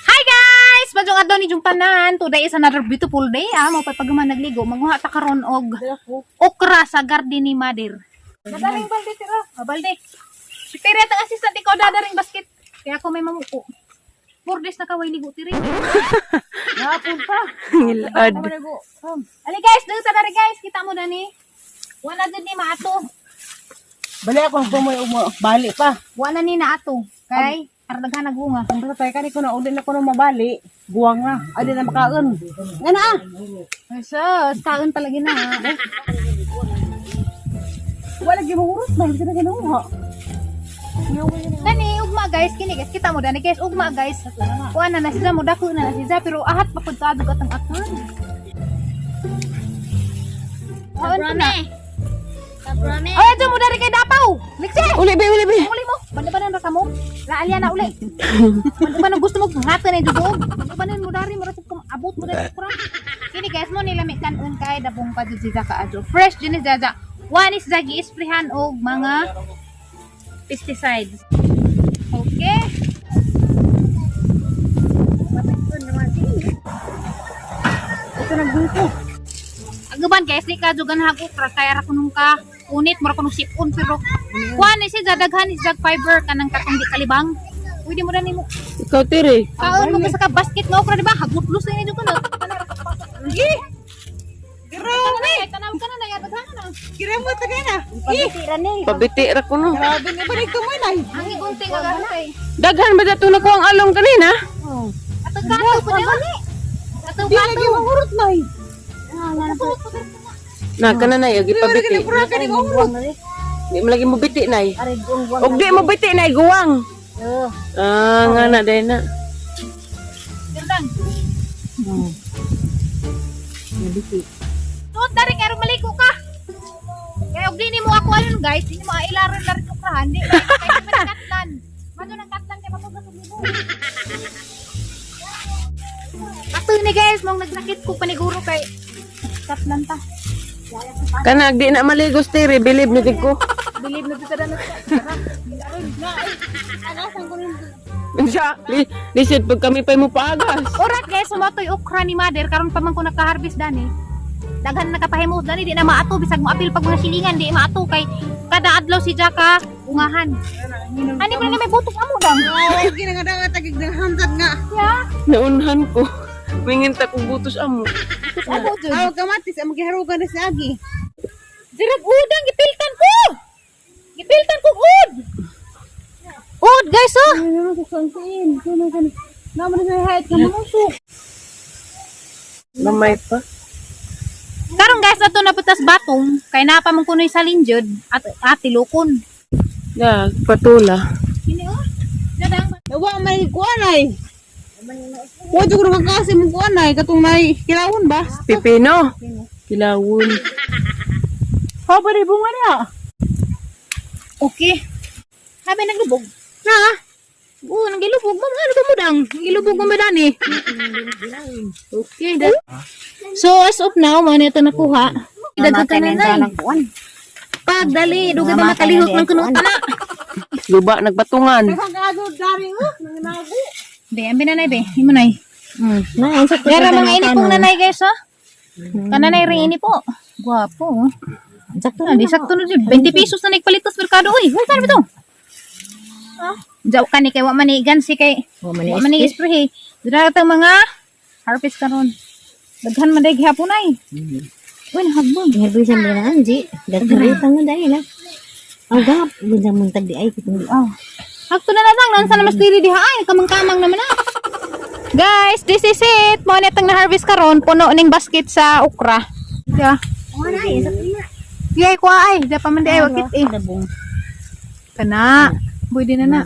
Hi guys! Badjong adlaw ni tanan. Today is another beautiful day. Mao pa pagman nagligo, magmuha ta karon og okra sa garden ni Mother. Madaling balde tira. Balde. Tira ta assistant ikaw dadaring basket. Kaya ako may mamuko. 4 days na kaway ligo tiri. Napun pa. Ngilad. Ali guys, dito na rin guys. Kita mo na ni. Wala din ni maato. Bali ako bumoy bali pa. Wala ni na ato. Kay ardaghan nagunga. Ang patay ka ni ko na uli na ko na mabali. Guwang na. Adi na makaon. Nga na. Sus, kaon palagi na. Wala gyud mo urot ba kita ginuha. Nani ugma guys, kini guys kita mo dani guys ugma guys. Kuan na sila mo dako na sila pero ahat pa pud kadug atang atan. Kaon na. Sabrame. Ay, ato mo dari kay Dapaw. Liksi. Uli be. Uli mo. Banda ba nang mo? Laalya na uli. Banda ba nang gusto mo ngata na dudog? Banda ba nang mo dari mo kung abot mo dari kurang. Kini guys mo nilami kanon kay dabong pa jud siya kaadto. Fresh dinis jaja. One is jagi isprehan og mga pesticides. Okay. Ito nagbuko. Agaban guys, di ka jugan hagok ra kaya ra kunong ka unit mura kunong sipon pero kuan ni siya daghan is jag fiber kanang katong di kalibang. Pwede mo dani mo. Ikaw tiri. Kaon mo sa ka basket no pra di ba hagutlos na ni jugan. Grabe. Tanaw ka na ya daghan na. Kira mo tagay na. Pabitira ni. Pabiti ra ko no. Grabe ni balik ko man ay. Ang igunting nga gano kay. Daghan ba dato na ko ang along kanina? Atong kato po niya. Atong Di kato. lagi mo urot na. Na kana na yagi pabiti. Di mo lagi mo biti nay. Og di mo biti nay guwang. Nga na day na. Gandang. Tuot na rin, kaya maliko ka. Kaya og dini mo ako ayun guys, dini mo ailaron-laron ukrahan. Di, kaya naman katlan. Mano ng katlan kaya mapugas ang libo. Ato ni guys, mong nagnakit ko paniguro kay katlan ta. Kana di na maligos tiri, bilib ni ko. Believe na dito na Siya, lisod pag kami pa mo paagas. Orat guys, sumatoy okra ni Mother karon pa man ko naka-harvest dani. Daghan nakapahimos dani di na maato bisag mo apil pag mga silingan di maato kay kada adlaw si Jaka ungahan. Ani pa na may butok amo dang. Ay, ginagadawa tagig ng hantad nga. Ya. Naunhan ko. Minginta kong butos amo. Amo jud. Aw, kamatis, amo giharugan na si Agi. Dirag udang gipiltan ko. Gipiltan ko ud. Ud guys oh. Naman na height ka mamusok. Namay pa. Karon guys ato na putas batong kay napa man kunoy sa linjod at tilukon. Ya, patula. Kini oh. Dadang Nawa may kuanay. Wa jud ko kasi mo kuanay katong may kilawon ba? Pipino. Kilawon. Ha ba di bunga niya? okay. Habi naglubog. Ha? Oo, nagilubog mo. Ano ba mo dang? Nagilubog mo ba dani? Okay. So, as of now, man, ito nakuha. Dagat ka na na. Pag dali, dugay ba makalihok ng kuno na. Luba nagbatungan. Be, ambi nanay be. Imo nay. Gara mga ini pong nanay guys, ha? Kananay rin ini po. Guwapo. Sakto na, di sakto na dyan. 20 pesos na nagpalitos merkado. Uy, huwag ka na ba ito? Jaw ka ni kay wamanigan si kay wamani spray. Dira ta mga harvest karon. Daghan man day gihapon ay. Uy, hagbon. Herbisan din na anji. Dagkaritan mo dahil na. Ang gap. Bilang muntag di ay. Hakto na lang. Nansa na mas diri diha ay. Kamang-kamang naman na. Guys, this is it. Mo na itong na-harvest karon. Puno ning basket sa okra. Yeah. Yay ko ay. Diya pa man di ay. Wakit eh. Kana. Pwede na na.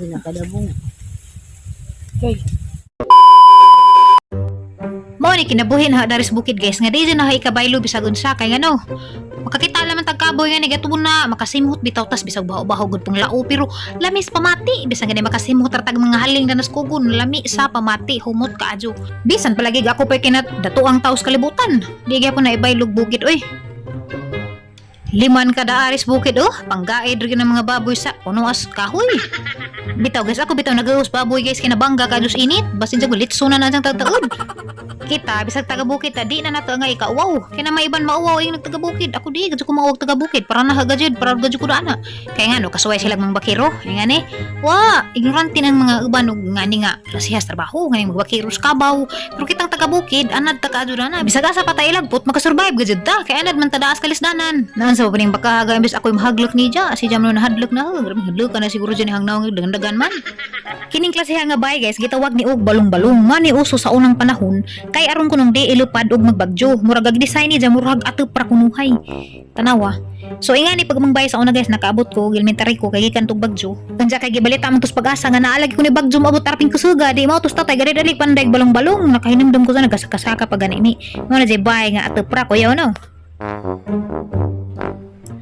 Mo ni kinabuhi na dari sa bukid guys nga di na ikabaylo bisag unsa kay ngano makakita lamang tagkaboy nga negatubon na makasimhot bitaw tas bisag baho-baho gud pang lao pero lamis pamati bisag gani makasimhot ratag mga haling na naskugon lami sa pamati humot kaadyo bisan palagi ako pa kinat dato ang taos kalibutan di gyapon na ibaylog bukid oy Liman kada aris bukid panggaid rin ng mga baboy sa punuas kahoy. Bitaw guys, ako bitaw nagaus baboy guys kinabangga ka Diyos init. Basin sa gulit suna na siyang tagtaod. Kita bisag taga bukid di na nato nga ikawaw. Kaya na may iban mauwaw yung nagtaga bukid. Ako di gadyo ko mauwag taga bukid para nahagajud para gadyo ko daan. Kaya nga no kasuway sila mga bakiro. Nga ni, wa ignorante ng mga uban nga ni nga rasihas trabaho nga mga bakiro sa kabaw. Pero kitang taga bukid anad taga adyo na. Bisag asa patay lagpot makasurvive gadyo ta. Kaya anad man tadaas kalisdanan. Naan sa paning bakahaga imbes ako mahaglok ni ja. Si jam no nahadlok na. Grabe hadlok ka na siguro dyan hangnaw ng dagan man. Kining klase nga bay guys, gitawag ni og balong-balong man ni uso sa unang panahon kay aron kunong di ilupad og magbagyo. Murag ag design ni ja murag atop para kunuhay. Tanawa. So ingani pag mangbay sa una guys nakaabot ko elementary ko kay gikan tog bagyo. Kanja kay gibalita man tus pag-asa nga naalagi ko ni bagyo maabot tarping kusuga di mao tus tatay gari-dali panday balong-balong nakahinumdum ko sa nagasaka pag gani ni. Mo na jay bay nga atop para ko yaw no.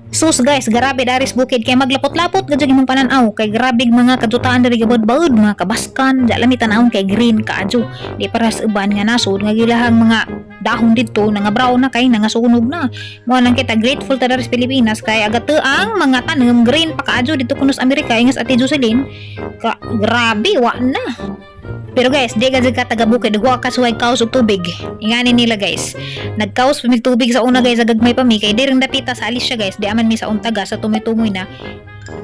Sus guys, grabe daris bukid kay maglapot-lapot gadyo imong pananaw kay grabe mga kadutaan diri gabod-baod mga kabaskan ja lami tan-awon kay green kaadyo di para sa uban nga nasod nga gilahang mga dahon dito nga brown na kay nga sunog na mo lang kita grateful ta daris Pilipinas kay agate ang mga tanom green pa kaadyo dito kuno sa Amerika ingas Ate Jocelyn grabe wa na. Pero guys, di ka taga bukid, nagwa ka suway kaos og tubig. Ingani nila guys. Nagkaos pamig tubig sa una guys, agagmay pa mi kay direng dapita sa alis siya guys. Di aman mi sa untaga sa tumoy-tumoy na.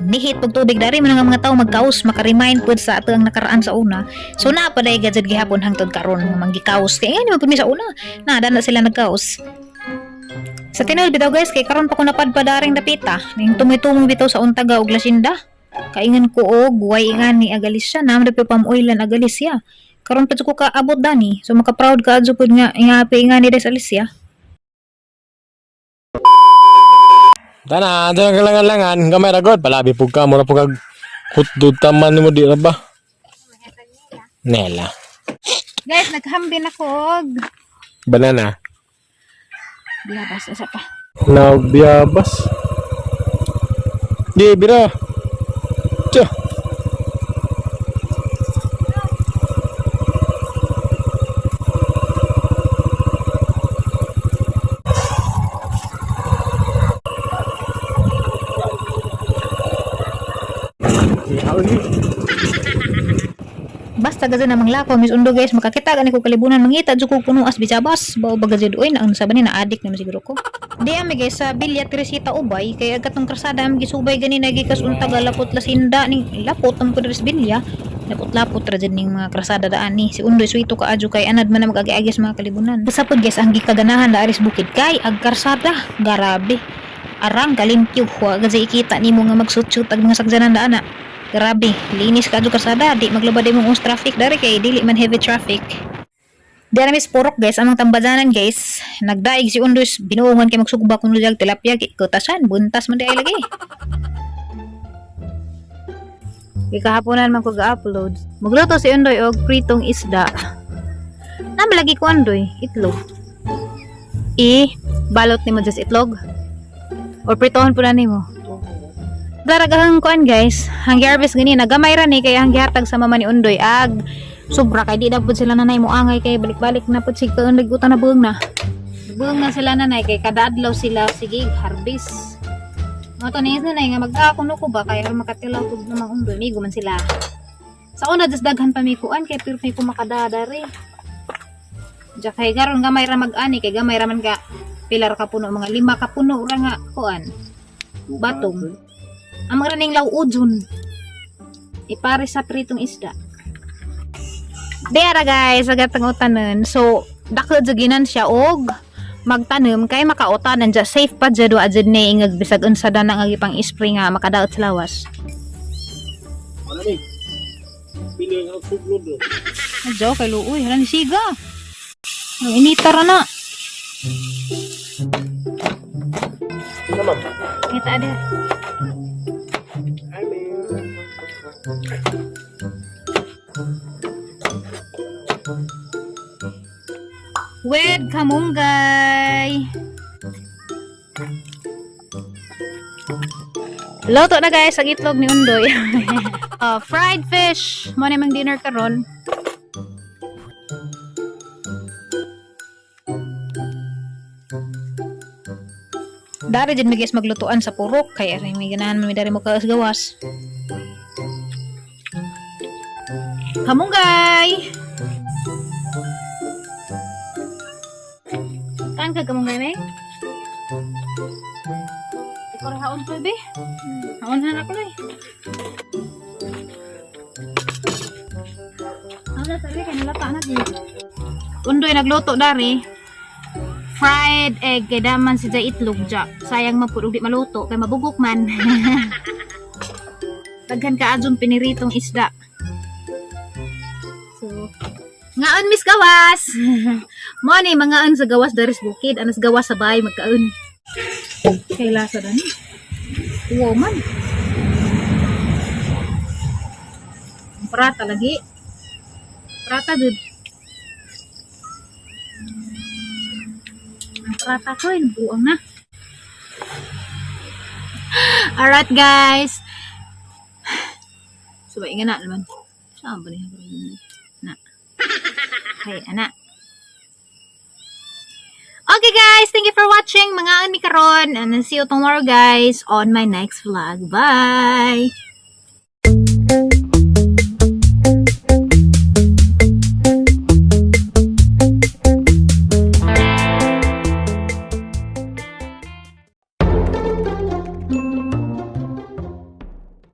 Nihit pag tubig dari man nga mga tao magkaos maka-remind pud sa ato ang nakaraan sa una. So na pa day gadzad gihapon hangtod karon manggikaos kay ingani man mi sa una. Na dana sila nagkaos. Sa tinuod bitaw guys, kay karon pa ko napadpadaring dapita. Ning tumoy-tumoy bitaw sa untaga og lasinda. Kaingan ko og way nga ni agalis siya namre pa pamoilan agalis siya karon pa ko kaabot dani so maka proud ka adyo pud nga nga ni des alis siya. Tana, dyan ang langan-langan, gamay ragod, palabi pug ka, mura pug kag hutdud taman mo di ra ba? Nela. Guys, naghambin ako og Banana. biyabas asa pa. Nagbiyabas. Di, bira. Tiyo. Basta gazan namang lako mis undo guys makakita gani ko kalibunan mangita jud ko kuno as bijabas bao bagajud oy na sa bani na adik na siguro ko. Di ami guys sa Bilya Teresita ubay kay agatong krasada am gisubay gani nagikas unta galapot lasinda ning lapot am ko diri sa Bilya. Lapot-lapot ra jud ning mga krasada daan ni si undoy suito ka adyo kay anad man na mag-agi-agi sa mga kalibunan. Basta pod guys ang gikaganahan da aris bukid kay ag karsada garabe. Arang kalimpyo wa gazay ikita nimo nga magsut-sut ag mga sagdanan daana. Grabe, linis ka adyo kasada, di maglabad imong traffic dari kay dili man heavy traffic. Dari mis porok guys, amang tambadanan guys, nagdaig si Undos, binuungan kay magsugba kuno jag tilapia kutasan, buntas man di ay lagi. Ikahaponan man ko ga-upload. Magluto si Undoy og pritong isda. Namalagi ko Undoy, itlog. Balot nimo just itlog. Or pritohon pud nimo. Daragahang kuan guys, hanggi harvest gani nagamay ra ni kay hanggi hatag sa mama ni Undoy ag sobra kay di na pud sila nanay mo angay kay balik-balik na pud sig kaon nagutang na buong na. Buong na sila nanay kay kada adlaw sila sige harvest. Mo to ni nanay nga mag-akuno ko ba kay aron makatilaw pud namang Undoy migo man sila. Sa una just daghan pa mi kuan kay pero ko makadadari. Ja kay garon gamay ra mag-ani kay gamay ra man ka pilar ka puno mga 5 ka puno ra nga kuan. Batong. Amang raning lauudyon ipare sa pritong isda. Dera guys, agatang utanan. So, dako ginan siya og magtanom kay makautanan dya safe pa dya do adjud ni ingag bisag unsa da nang agi pang spray nga makadaot sa lawas. Ano ni? Pili ang suglod do. Adyo kay luoy, hala ni siga. Ang inita ra na. Naman. Ita ada. Wed kamunggay. Luto na guys ang itlog ni Undoy. Fried fish. Mo na mang dinner karon. Dari dyan guys maglutuan sa purok. Kaya may ganahan may dari mo gawas. Kamunggay! Kaan ka kamunggay, May? Ikaw rin haon ko, be. Haon ako, be. Ano, sabi, kanilata na, di. Undoy nagluto, dari. Fried egg, kaya daman si Jay itlog, ja. Sayang mapurog di maluto, kaya mabugok man. Taghan ka adjong piniritong isda. So, ngaon Miss Gawas. Mo ni mangaon sa gawas daris bukid, anas gawas sa bahay magkaon. Kay lasa dan. Woman. Prata lagi. Prata good. Ang prata ko yun, buong na. Alright guys. Subay nga na naman. Saan ba niya? Na. Hey, anak. Okay guys, thank you for watching. Mga mi karon, and see you tomorrow guys on my next vlog. Bye!